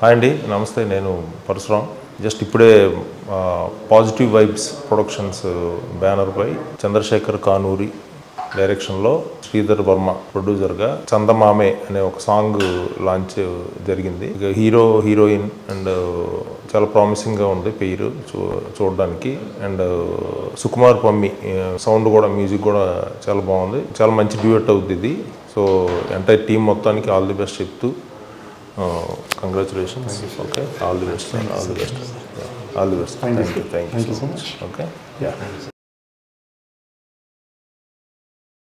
Hi అండి, నమస్తే. నేను పరశురామ్. జస్ట్ ఇప్పుడే పాజిటివ్ వైబ్స్ ప్రొడక్షన్స్ బ్యానర్పై చంద్రశేఖర్ కానూరి డైరెక్షన్లో శ్రీధర్ వర్మ ప్రొడ్యూసర్గా చందమామే అనే ఒక సాంగ్ లాంచ్ జరిగింది. ఇక హీరోయిన్ అండ్ చాలా ప్రామిసింగ్గా ఉంది పేరు చూడడానికి. అండ్ సుకుమార్ పమ్మి సౌండ్ కూడా, మ్యూజిక్ కూడా చాలా బాగుంది. చాలా మంచి డ్యూయట్ అవుతుంది ఇది. సో ఎంటైర్ టీం మొత్తానికి ఆల్ ది బెస్ట్ చెప్తూ congratulations. Okay, all the best. All the best. Thank you so much. Okay. Yeah.